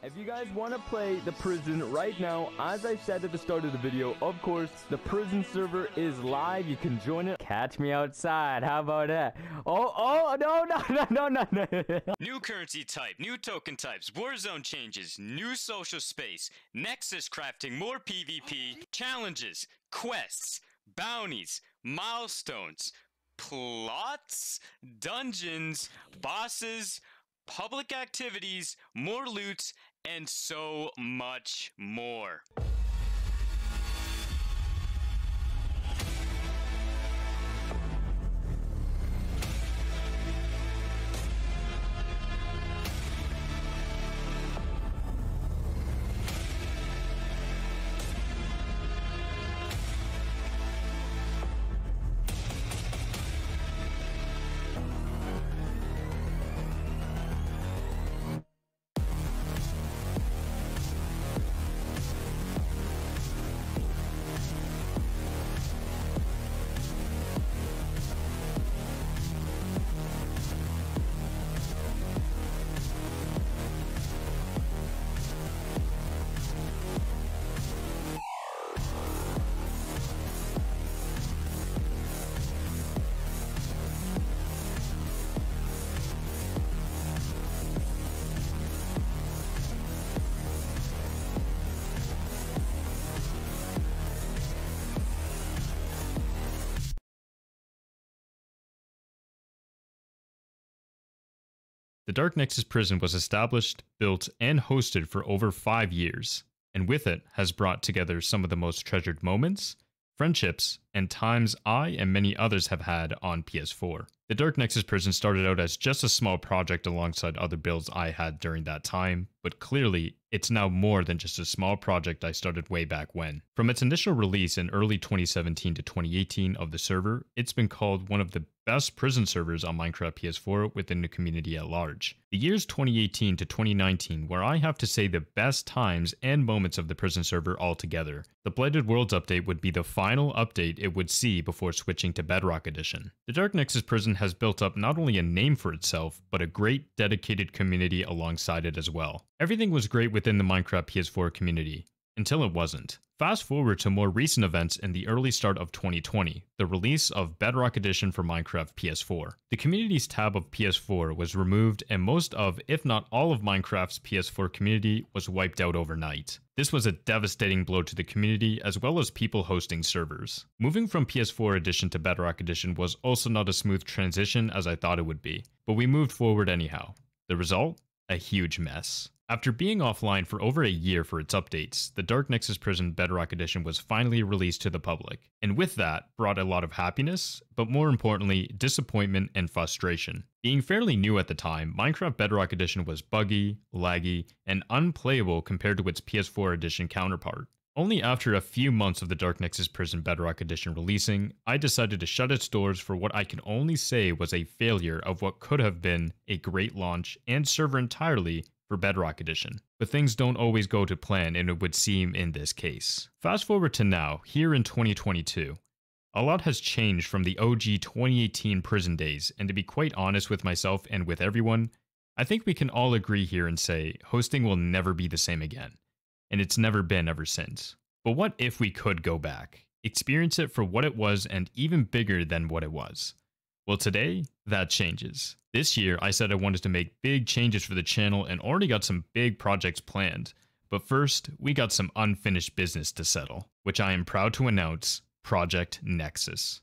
If you guys want to play the prison right now, as I said at the start of the video, of course, the prison server is live. You can join it. Catch me outside. How about that? Oh, no. New currency type, new token types, warzone changes, new social space, Nexus crafting, more PvP, challenges, quests, bounties, milestones, plots, dungeons, bosses, public activities, more loot, and so much more. The DarkNexus Prison was established, built, and hosted for over 5 years, and with it has brought together some of the most treasured moments, friendships, and times I and many others have had on PS4. The DarkNexus Prison started out as just a small project alongside other builds I had during that time, but clearly, it's now more than just a small project I started way back when. From its initial release in early 2017 to 2018 of the server, it's been called one of the best prison servers on Minecraft PS4 within the community at large. The years 2018 to 2019 were, I have to say, the best times and moments of the prison server altogether. The Blighted Worlds update would be the final update it would see before switching to Bedrock Edition. The DarkNexus Prison has built up not only a name for itself, but a great dedicated community alongside it as well. Everything was great within the Minecraft PS4 community, until it wasn't. Fast forward to more recent events in the early start of 2020, the release of Bedrock Edition for Minecraft PS4. The communities tab of PS4 was removed and most of, if not all of Minecraft's PS4 community was wiped out overnight. This was a devastating blow to the community as well as people hosting servers. Moving from PS4 Edition to Bedrock Edition was also not a smooth transition as I thought it would be, but we moved forward anyhow. The result? A huge mess. After being offline for over a year for its updates, the DarkNexus Prison Bedrock Edition was finally released to the public, and with that brought a lot of happiness, but more importantly, disappointment and frustration. Being fairly new at the time, Minecraft Bedrock Edition was buggy, laggy, and unplayable compared to its PS4 Edition counterpart. Only after a few months of the DarkNexus Prison Bedrock Edition releasing, I decided to shut its doors for what I can only say was a failure of what could have been a great launch and server entirely for Bedrock Edition. But things don't always go to plan, and it would seem in this case. Fast forward to now, here in 2022. A lot has changed from the OG 2018 prison days, and to be quite honest with myself and with everyone, I think we can all agree here and say hosting will never be the same again. And it's never been ever since. But what if we could go back, experience it for what it was and even bigger than what it was? Well, today, that changes. This year, I said I wanted to make big changes for the channel and already got some big projects planned. But first, we got some unfinished business to settle, which I am proud to announce, Project Nexus.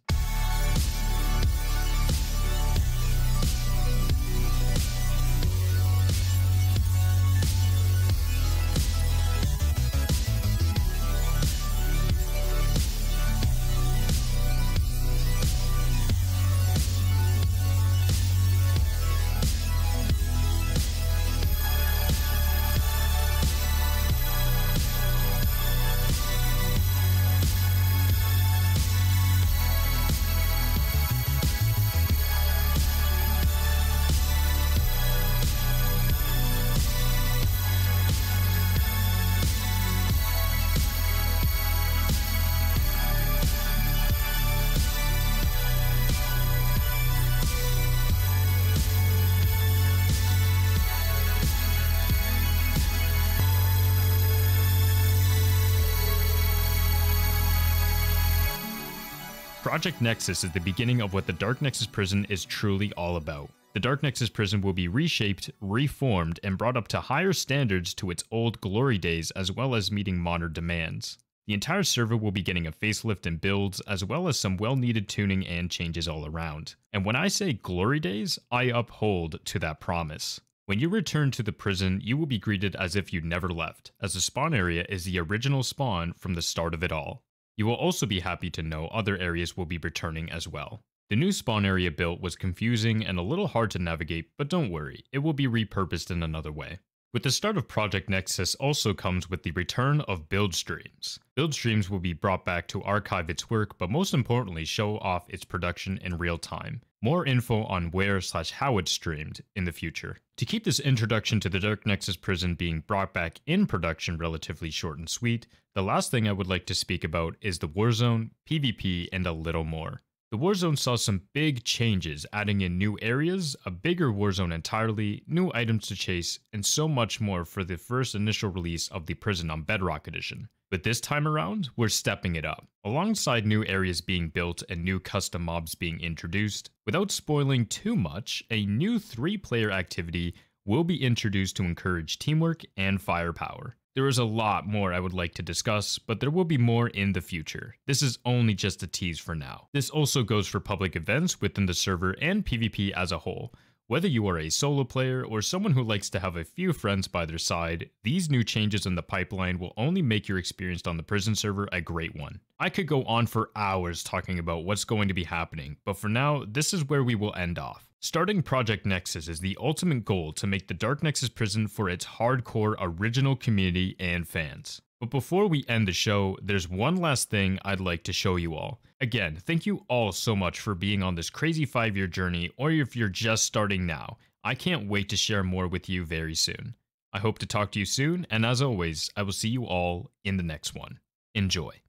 Project Nexus is the beginning of what the DarkNexus Prison is truly all about. The DarkNexus Prison will be reshaped, reformed, and brought up to higher standards to its old glory days, as well as meeting modern demands. The entire server will be getting a facelift and builds, as well as some well-needed tuning and changes all around. And when I say glory days, I uphold to that promise. When you return to the prison, you will be greeted as if you never left, as the spawn area is the original spawn from the start of it all. You will also be happy to know other areas will be returning as well. The new spawn area built was confusing and a little hard to navigate, but don't worry, it will be repurposed in another way. With the start of Project Nexus also comes with the return of build streams. Build streams will be brought back to archive its work, but most importantly show off its production in real time. More info on where/how it's streamed in the future. To keep this introduction to the DarkNexus Prison being brought back in production relatively short and sweet, the last thing I would like to speak about is the Warzone, PvP, and a little more. The Warzone saw some big changes, adding in new areas, a bigger Warzone entirely, new items to chase, and so much more for the first initial release of the Prison on Bedrock Edition. But this time around, we're stepping it up. Alongside new areas being built and new custom mobs being introduced, without spoiling too much, a new 3-player activity will be introduced to encourage teamwork and firepower. There is a lot more I would like to discuss, but there will be more in the future. This is only just a tease for now. This also goes for public events within the server and PvP as a whole. Whether you are a solo player or someone who likes to have a few friends by their side, these new changes in the pipeline will only make your experience on the prison server a great one. I could go on for hours talking about what's going to be happening, but for now, this is where we will end off. Starting Project Nexus is the ultimate goal to make the DarkNexus Prison for its hardcore original community and fans. But before we end the show, there's one last thing I'd like to show you all. Again, thank you all so much for being on this crazy 5-year journey, or if you're just starting now. I can't wait to share more with you very soon. I hope to talk to you soon, and as always, I will see you all in the next one. Enjoy.